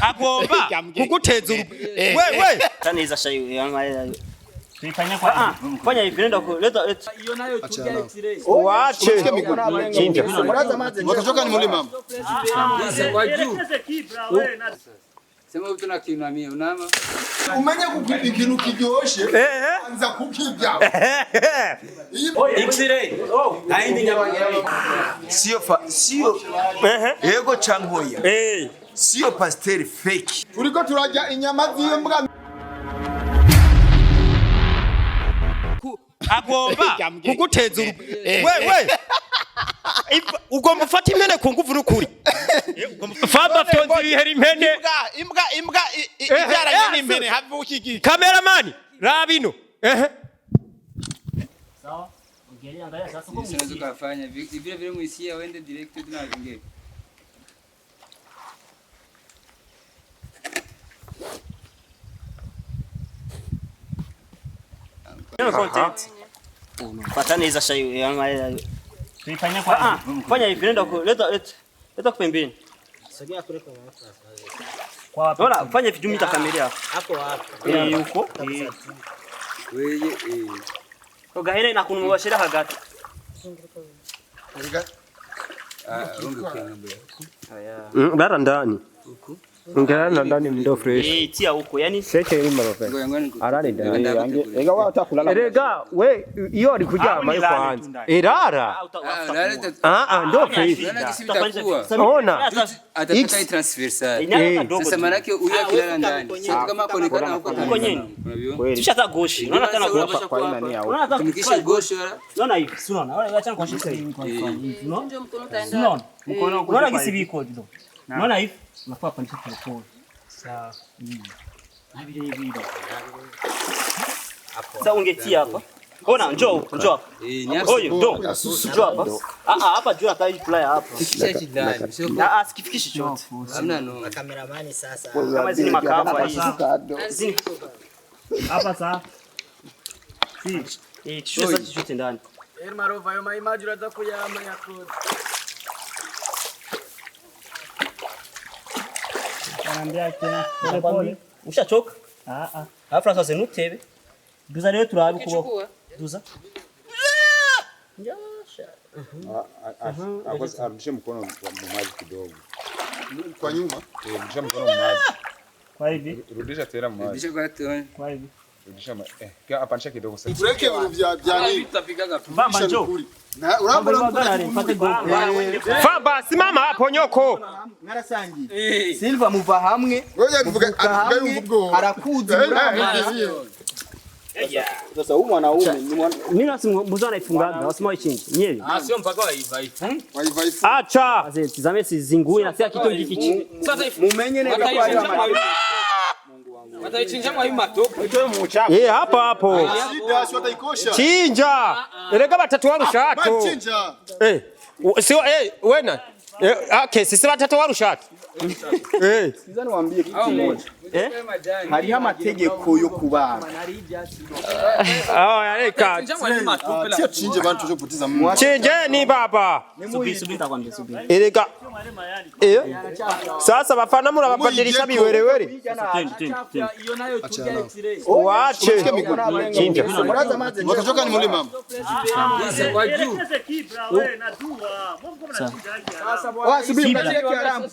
agomba kuguteza wewe taniza shayi yangaye Tuifanya kwa fanya hivi nenda leta hiyo nayo tugia itire. Waache. Chinja. Watoka ni mlima. Kwa juu. Sema utuna kinamia unama. Umenya kukipikiru kijoshe. Anza kukibya. X-ray. Haindi nyabangeni. Sio yego changoya. Sio pastel fake. Turiko turajya inyama z'imbwa. Agomba kuguteza wewe ugomba ufata impene ku nguvu n'ukuri famba tonzi bihera impene imbwa ibyaranye n'impene havukiki cameraman rabino sawa ongea angalia sasa kwa unaweza kufanya vile vile muisia wende direct tunaongea content Pataniza shayi yangaye tuifanya kwa fanya hivi nenda leta kupembeni sogea kule kwa wapi bora fanya vitu mita kamera hapo huko wewe Oga hele na kunumubashira hagati rungu kiangalia bara ndani ngana ndani ndo fresh tia huko yani seke ni marofe arani ndani ega wao utakulala erega we iyo ari kujama yo kwanza irara ndo fresh ona atataka transfer sasa maana yake huyu akilala ndani sasa kama kuonekana huko nyeni tushata goshi unaona tena kwa ina nia huko unaona tumikisha goshi wala unaona hivi unaona wala acha kwa shika hivi kwa unaona ndio mkono utaenda unaona kisibiko ndio unaona hivi nafaa pandisha telefoni sawa na vile hivi sasa ungetia hapa ona njoo hapa oyo ndo njoo hapa hapa juu hata hii flyer hapa sikifikishi chote hamna no kameramani sasa kama hizi ni makamba hizi hapa sasa kisho sasa chote ndani marova yo maimagine atakuyama yako Anambia tena pole. Ushachoka? Alafu sasa nutebe. Duza leo turabi kubo. Duza. Njasha. arudishe mkono wa maji kidogo kwa nyuma rudisha mkono wa maji kwa hivi rudisha tena maji rudisha kwa tone kwa hivi rudisha kia apanisha kidogo sasa break vya nini tutapigaga bamba njoo na uramba mpate go famba simama hapo nyoko narasangiye Silva muva hamwe wewe mvuga arakuzi sasa huyu mwanaume mimi nasimu mbuzana ifungaga wasema ichinje nyeri sio mpaka waiva acha sasa tizame sizingue na sia kitu gikichi sasa mumenye nenda kwa Mungu wangu wataichinja mwa matopo hapo chinja erega batatu warushato chinja sio wena okay sisi batatu warushato sizani waambie kitu moja hari amategeko yo kubana yareka sio chinje bantu cyo kupoteza mwa chinje ni baba subiri takwambia subiri erega sasa bafana murababadilisha biwerewere hiyo nayo tugia itire waache chinja watoka ni mlima kwa juu sasa subiri katika kiaramu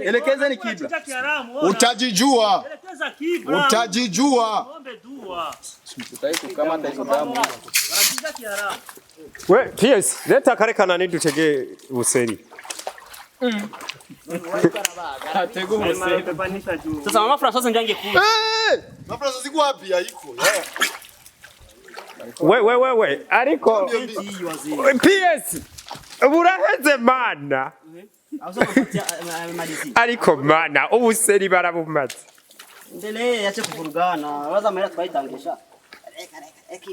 elekeza ni kibla utajijua kama ndamu we PS leta karekana nidutege useri sasa mama Francois njange kula mama Francois ziko wapi haiko we ariko PS buraheze mana ariko mana ubuseri barabumaze ndele yache kuvurugana waza mara twaitangisha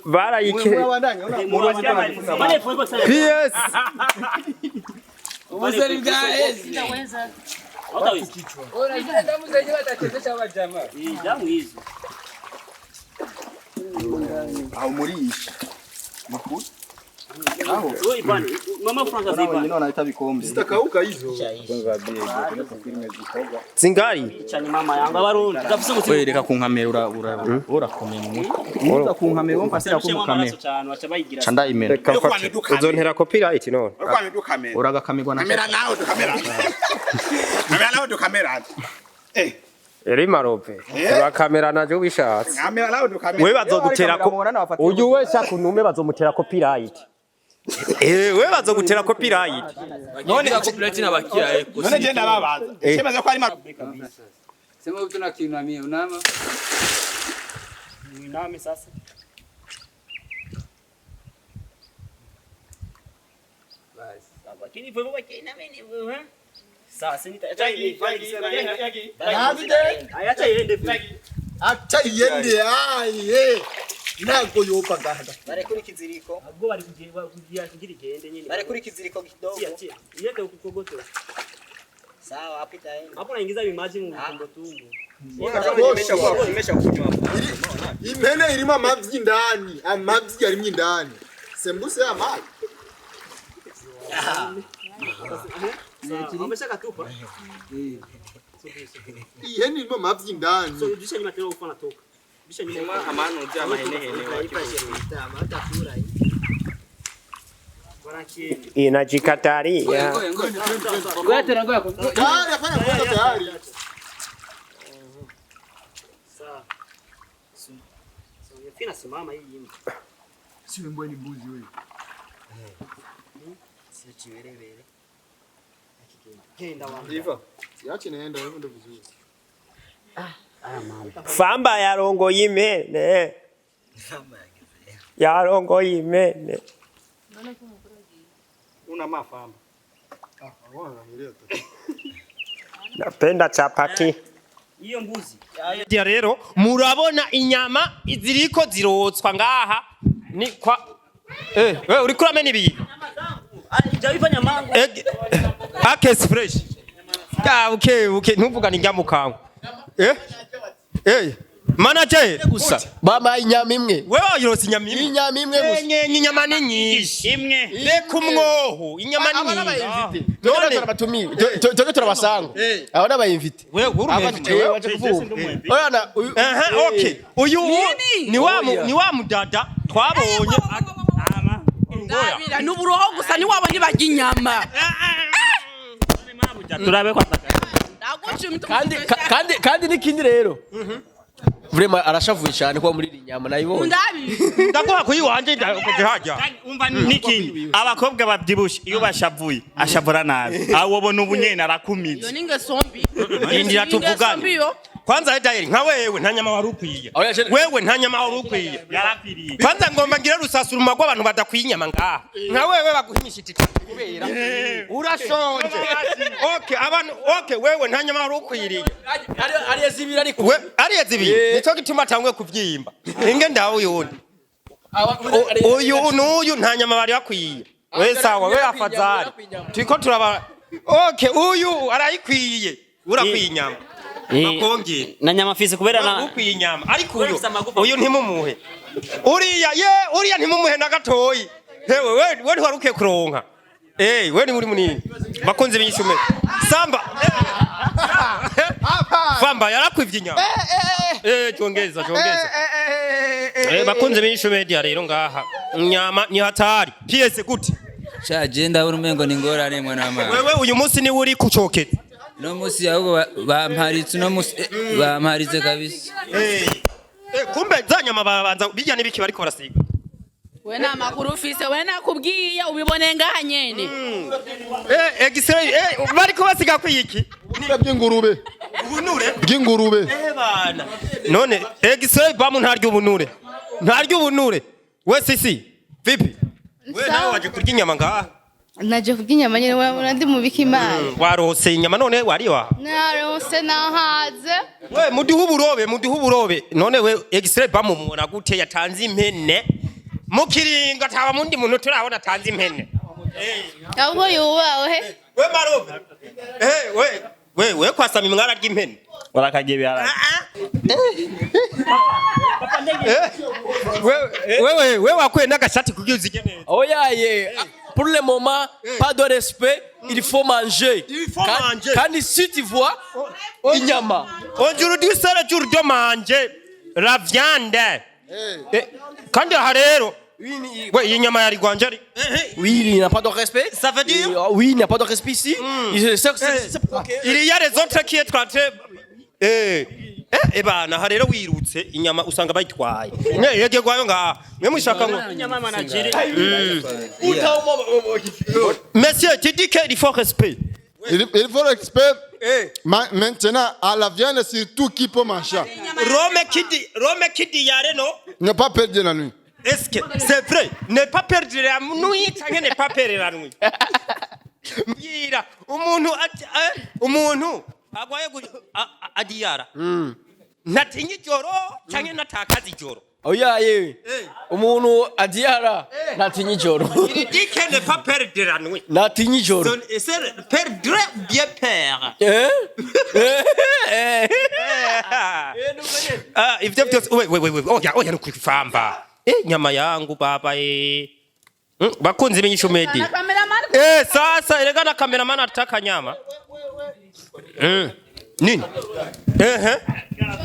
barayike PS ubuseri bwaezi inaweza unajua damu zenyewe watachezesha wa jamaa damu hizo au murisha mkuu Wewe bwana, mama Franka zipa. Wengine wanaita vikombe. Zitakauka hizo. Zingari. Chani mama yangu abarundi. Ndafise umutima. Wewe reka kunkamera urakomeye mu mutwe. Uza kunkamera umpasira kumukamera. Chanda imera. Reka mfate. Uzontera copyright none. Urkwame dukamera. Uragakamirwa na Kamera nawe dukamera. Kamera nawe dukamera. Eri marope. Urakamera najo bishatse. Kamera nawe dukamera. Wewe bazogutera ko uyu wese akunume bazomutera copyright. Wewe bazogutera copyright. None copyright nabakia None je ndababaza. Chemaze ko ari sema utu na kinamia unama Mwiname sasa. basi Lakini wewe wakiname ni wewe. Sasa nitaacha iende. Acha iende ai. Nako yopa gahada. Bare kuri kiziriko. Ubwo bari kugira igende nyine. Bare kuri kiziriko kidogo. Iende ukukogoto. Sawa apita yeye. Hapo naingiza imaji mu tumbo tumbo. Nimesha kunywa. Impene irimo amavyi ndani. Amavyi yarimye ndani. Sembuse amazi. Umesha katupa. Ihene irimo amavyi ndani. So udisha nyuma tena ufana toka. Udisha nyuma amano uja mahene Inajikataria. wewe tena ngoja Tayari afanya kwanza tayari. Sawa. So yafina simama hii yimba. Si mbwe ni mbuzi wewe. Si chiwerewele. Kenda wangu. Hivyo. Siache naenda hivyo ndio vizuri. Famba yarongo yimene. Yarongo yimene. Una mafamba. Napenda chapati. Hiyo mbuzi. Ya rero murabona inyama iziriko zirotswa ngaha ni kwa wewe uri kuramena ibi Jaiva nyamangu. Akes fresh. Okay ntuvuga ni nyamukango. Manager gusa bama inyama imwe wewe wayirose inyama imwe inyama imwe gusa inyama ni nyinshi Imwe. Reka umwoho inyama ni nyinshi none turabatumiye toge turabasanga abo nabayimvite wewe urumve waje kuvuga oyana okay uyu ni wa mudada twabonye Ndabira nuburoho gusa ni wabonye baginyama Turabe kwa kandi nikindi rero vraiment arashavuye cyane kwa muri inyama nayibonye ndakuha kuyiwanje ndakuhaja umva niki abakobwa babyibushe iyo bashavuye ashavura nabi awobona ubunyene arakumiza yo ninge sombi indira tuvugane kwanza hedayeri nka wewe nta nyama wari ukwiye wewe nta nyama wari ukwiye yarapiriye kwanza ngomba ngira rusasura umagwa abantu badakwinyama ngaha nka wewe baguhimisha itatu kubera urashonje okay wewe nta nyama wari ukwiriye ariye zibira ariko we ariye zibira nico gituma tangwe kuvyimba inge ndawo yundi uyu n'uyu nta nyama bari bakwiye we sawa we afazari turiko turaba okay uyu arayikwiye urakwinyama Makongi na nyama fisi kubera na ukwiye inyama ariko uyu ntimumuhe uriya ntimumuhe na gatoyi hewe we ntiwaruke kuronka we ni muri munini bakonze binyishume samba famba yarakwivye inyama cyongeza bakonze binyishume dia rero ngaha inyama ni hatari PS gute cha agenda urumengo ni ngorane mwana mama wewe uyu munsi ni uri kucokeza no musi ahubwo bamparitse no musi bamparitse kabisa kumbe zanyama babanza bijya nibiki bariko barasiga we na makuru ufise we nakubwiye ubibone ngaha nyene egisere bariko basiga kwiki bw'ingurube bw'ingurube bana none egisere bamu ntaryo ubunure we sisi vipi we nawe waje kurya inyama ngaha naje kurya inyama nyene wabona ndi mu bikimana warose inyama none wariwa narose nahaze we muduha uburobe none we egisere bamu mubona gute yatanze impene mukiringa taba mundi muntu turabona tanze impene ahubwo yubawe we marobe we kwasama imwara ry'impene barakagiye byara wewe wakwe n'agashati kugira uzige neza. Oya ye. Pour le moment, pas de respect, il faut manger. Quand si tu vois inyama. Aujourd'hui c'est le jour de manger la viande. Kandi harero oui, inyama yari gwanjari. Oui, il n'a pas de respect. Ça veut dire oui, il n'y a pas de respect ici. Il y a les autres qui est en train bana harero wirutse inyama usanga bayitwaye. Yege gwayo nga mwe mushaka ngo inyama manageri. Monsieur, tu dis qu'il faut respect. Il faut respect. Maintenant, à la viande, c'est tout qui peut manger. Rome kidi yare no. Ne pas perdre la nuit. Est-ce que c'est vrai? Ne pas perdre la nuit, cyangwa ne pas perdre la nuit. Mbira umuntu agwaye adiyara. Natinyi ijoro cyangwa natakaza ijoro. Oya ye. Umuntu adiyara natinyi ijoro. Il dit qu'il ne pas perdre la nuit. Natinyi ijoro. C'est perdre bien père. If they just wait. Oya nukufamba. Nyama yangu baba bakunzi b'inyishu medi. Sasa elegana cameraman ataka nyama. Nini?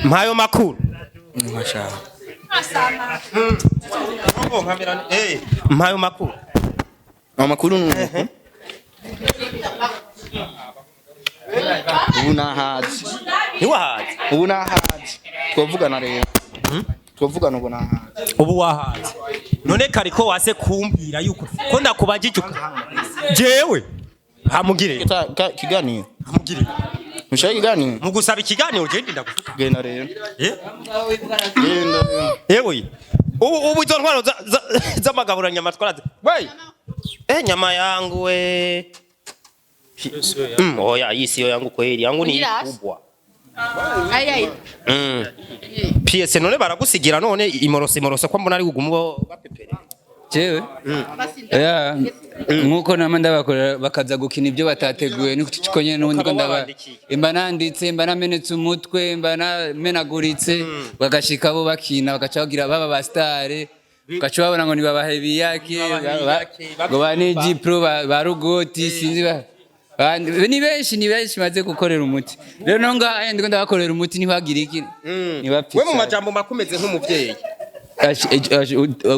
Mayo makuru. Mashallah. Mayo makuru. Amakuru nuko. Unahazi. Niwahazi. Unahazi. Twavugana rero. Twavugana ubu nahazi. Ubu wahazi. None kariko wase kumbwira yuko ko ndakubagijuka. Jewe hamugire. Kiganiro. Hamugire. Mushaka kiganiro. Mugusaba ikiganiro je ndagufuka. Genda rero. Genda. Yewe. Ubu izo ntwaro z'amagabura nyama twaraze. Wey. Nyama yangu we. Oya yisi yo yangu kweli. Yangu ni kubwa. Ai. PS none baragusigira none imorose kwa mbona ari gugumo bapepere. Jewe. Yeah. Nkuko namanda bakora bakaza gukina ibyo batateguye niko nyene n'undi ko ndaba. Imba nanditse, imba namenetse umutwe, imba namenaguritse, bagashika bo bakina bagacagira baba ba star. Gacho babona ngo ni babahebi yake, ngo baneji pro barugoti sinzi ba. Ni benshi maze gukorera umuti. Rero nonga ndiko ndabakorera umuti ntibagira iki. Nibapfisa. We mu majambo makumeze nk'umuvyeyi.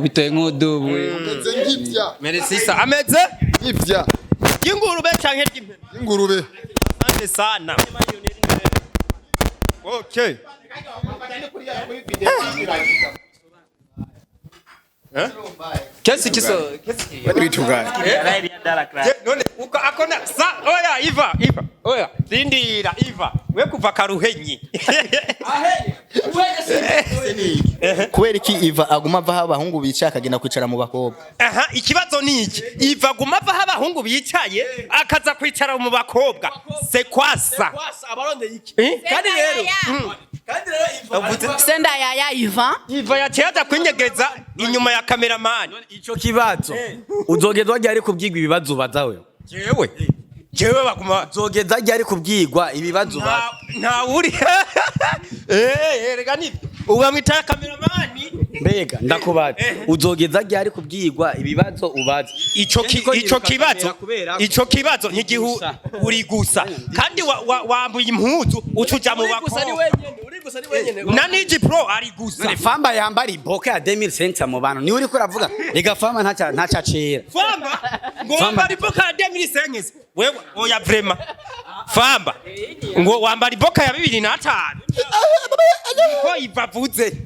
Bitoye nk'udubu. Ameze nk'ibya. Merci ça. Ameze Ibya. ingurube canke ry'impene. Ingurube. Asante sana. Okay. Qu'est-ce qui none uko akona sa oya Iva oya rindira Iva we kuva karuhenyi Kubera iki Iva aguma ava abahungu bicaye akagenda kwicara mu bakobwa. Ikibazo niki Iva aguma ava abahungu bicaye akaza kwicara mu bakobwa c'est quoi ça abaronde iki kandi rero Senda ya Iva yaciye kwinyegeza inyuma ya cameraman. Ico kibazo uzogezwa ryari kubwirwa ibibazo bazawe. Jewe baguma uzogeza ryari kubwirwa ibibazo baza. Nta uri rega ni uba mwita cameraman. Mbega ndakubaza uzogeza ryari kubwirwa ibibazo ubaza. Ico kibazo ntigihu uri gusa kandi wambuye impuzu ucuja mu bakobwa. Naniji pro ari gusa. None famba yambari boka ya 2005 mu bantu ni uri ko ravuga rega famba ntaca cera. Famba ngo wambari boka ya 2005 wewe oya vrema. Famba ngo wambari boka ya 2005. Ko ivavuze.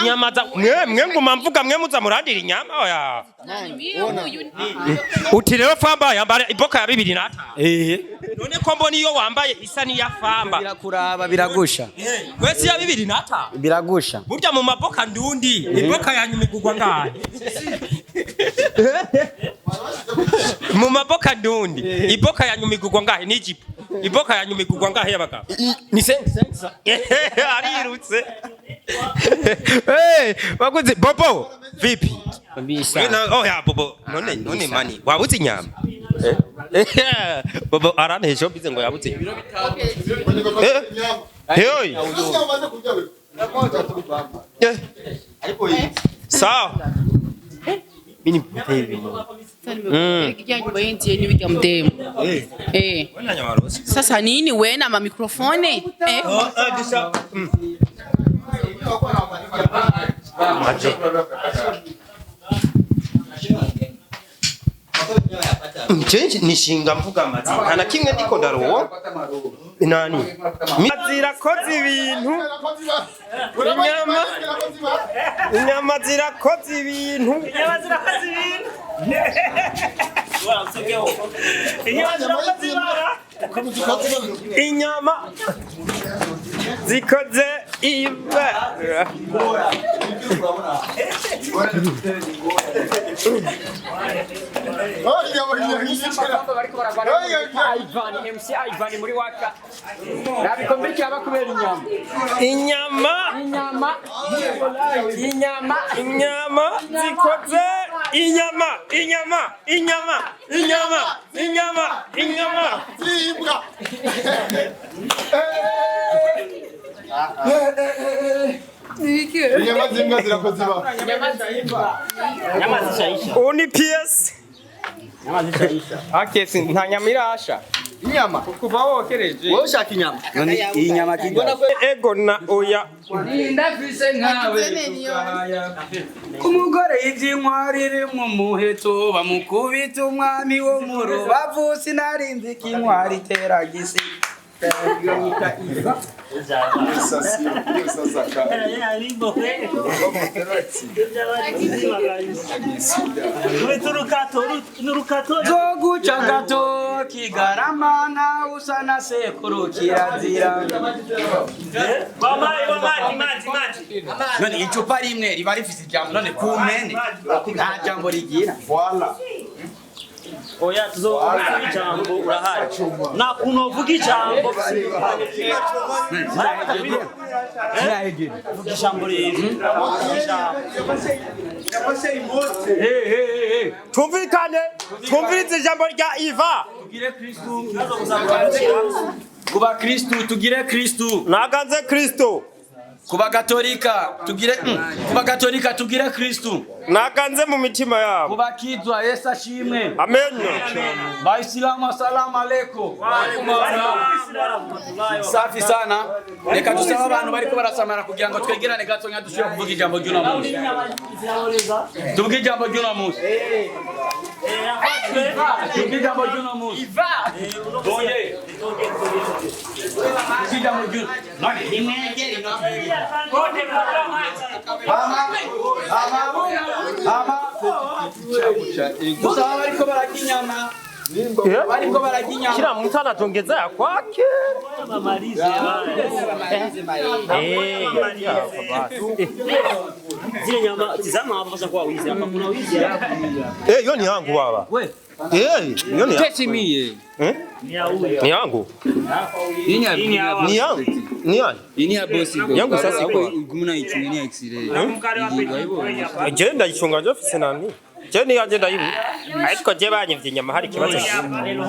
Nyama za mwe nguma mvuga mwe muza murandira inyama oya. Uti rero famba yambara iboka ya 2005. None ko mbona iyo wambaye isa ni ya famba. Birakuraba biragusha. Kwesi ya 2005. Biragusha. Burya mu maboka ndundi iboka yanyu migugwa ngahe. Mu maboka ndundi iboka yanyu migugwa ngahe ni jipo. Iboka yanyu migugwa ngahe y'abagabo. Ni sensa. Arirutse. Bakuze Bobo vipi? Bisa. Oh ya Bobo none mani wabuze inyama. Bobo arane showbiz ngo yabuze. Hey. Sawa. Mini mtei ibintu. Kijanyumba yenti ni wiki mdemu. Wena nyamarosi. Sasa nini wena ma mikrofone? Disha. Change nishinga mvuga mazi. Ana kimwe ndiko ndaruwo. Nani? Mazira kozi ibintu. Inyama zirakoze ibintu. Inyama zirakoze ibintu. Inyama zikoze ibara. Inyama zikoze inyama zibwa. Inyama z'imbwa zirakoze ibara. Nyama zishaisha. Oni PS. Nyama zishaisha. Akesi nta nyama irasha. Inyama kuva wokereje. Wowe ushaka inyama. None iyi nyama kigona Ego na oya. Ndafise nkawe tukahaya. Umugore ivy'intwarire mu muheto bamukubita umwami wo mu rubavu sinarinzi k'intwari teragisi. Zoguca gato kigarama nta usa na sekuru kirazira. None icupa rimwe riba rifise ijambo none ku mpene nta jambo rigira. Oya tuzovuga ijambo urahari. Na kunovuga ijambo. Vuga ijambo rero. Tumvikane. Tumvirize ijambo rya Iva. Tugire Kristo. Kuba Kristo tugire Kristo. Naganze Kristo. Kuba Katolika tugire Kristo. Naganze mu mitima yabo. Kuba kidwa Yesu ashimwe. Amen. Waislamu assalamu alaykum. Wa alaykum assalam. Safi sana. Reka dusaba abantu bariko barasamara kugira ngo twegerane gato nya dushobora kuvuga ijambo ry'uno munsi. Tuvuge ijambo ry'uno munsi. Tuvuge ijambo ry'uno munsi. Oye. Tuvuge ijambo ry'uno. None nimwegere no. Gusa bariko barakinyama. Bariko barakinyama. Kila mtu anatongeza ya kwake. Zile nyama tizama hapo sasa kwa wizi. Hapa kuna wizi hapa. Hiyo ni yangu baba. Wewe. Hiyo ni yangu. Tesimie. Ni yangu. Ni yangu. Ni yangu. Ni yangu. Ini ya bosi yangu sasa iko. Gumuna ichungeni exire. Je ndayishonga nje ofisi nani? Je ni yaje ndayibu. Ariko je banyivye inyama hari kibazo.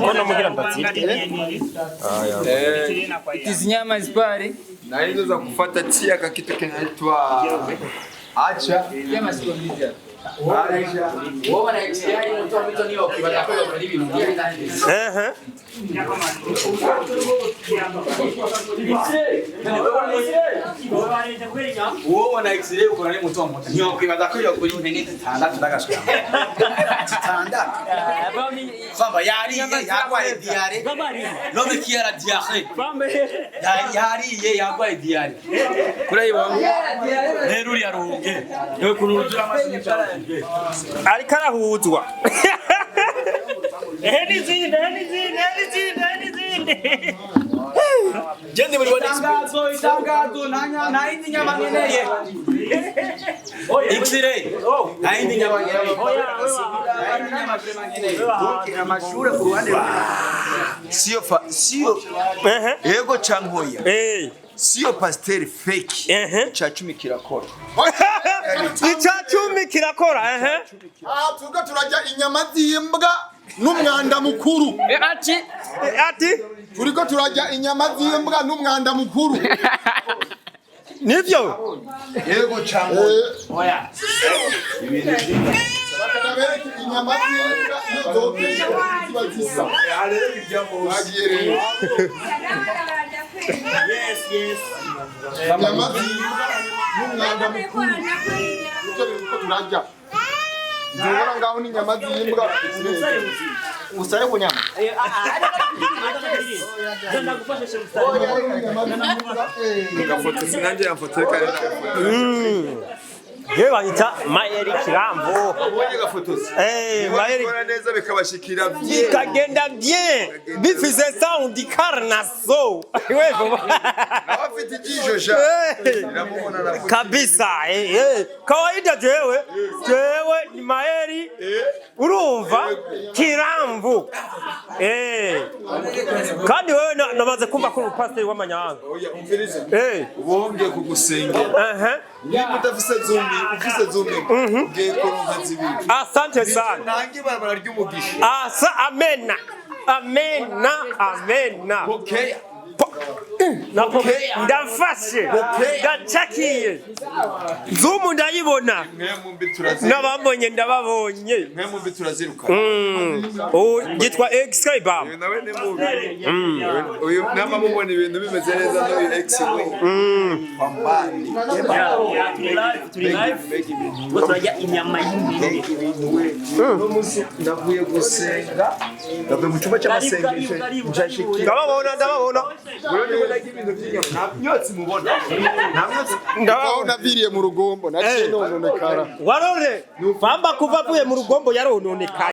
Kono mugira ndatsite. Hizi nyama zipare. Na hizo za kufuata tia ka kitu kinaitwa acha. Nyama sikondiza. Wao na expiry mtu mtu ni ukibada kwa karibu ni. Uwo wana x-ray uko nani mtu mmoja. Nyo kwibaza ko yo kuri ntene zitandatu ndagashika. Zitandatu. Famba yari yagwaye diare. None kiara diare. Yari yagwaye diare. Kurayibona. Neruri yaruge. Yo kunurujura amashini cyane. Ariko arahuzwa. Henizinde. Jende muri itangazo nta indi nyama nkeneye. X-ray. Nta indi nyama nkeneye. Amashure ku ruhande sio ego changoya. Sio pasteur fake. Cha 10 kirakora. Ica 10 kirakora. Tuga turajya inyama z'imbwa n'umwanda mukuru. Ati turiko turajya inyama z'imbwa n'umwanda mukuru. Nivyo? Yego cyangwa oya. Bakabereka inyama z'imbwa n'izo zisa. rero ibyamo Yes. Inyama z'imbwa n'umwanda mukuru. Nicyo biriko turajya. Nzobora ngaho n'inyama z'imbwa. Usare ku nyama. gafoto sinanje yamfotoye kandi Yewe banyita Mayeri Kirambo. ubonye gafotozi Mayeri bakora neza bikabashikira bikagenda bien. Bifize sound karnaso. Wewe abafite ijisho iramubona na kabisa kawaida jewe ni Mayeri urumva Kirambo kandi wewe namaze kumva ko pastor w'amanyanga oya umvirize ubongeye kugusengera niba udafise zumbi ufise zumbi ngiye koronka zibiri asante sana nange barabara ry'umugisha amena okay ndafashe ndacakiye zumu ndayibona n'abambonye ndababonye mwembi turaziruka gitwa X-Ray bam nawe ni mubi uyu nama mubona ibintu bimeze neza n'uyu X pambani Turi live. Turajya inyama y'ingurube. ndavuye gusenga ndavuye mu cyumba cy'amasengesho njashiki ndababona ndabona viriye mu rugombo naciye nononekara warore bamba kuva avuye mu rugombo yarononekara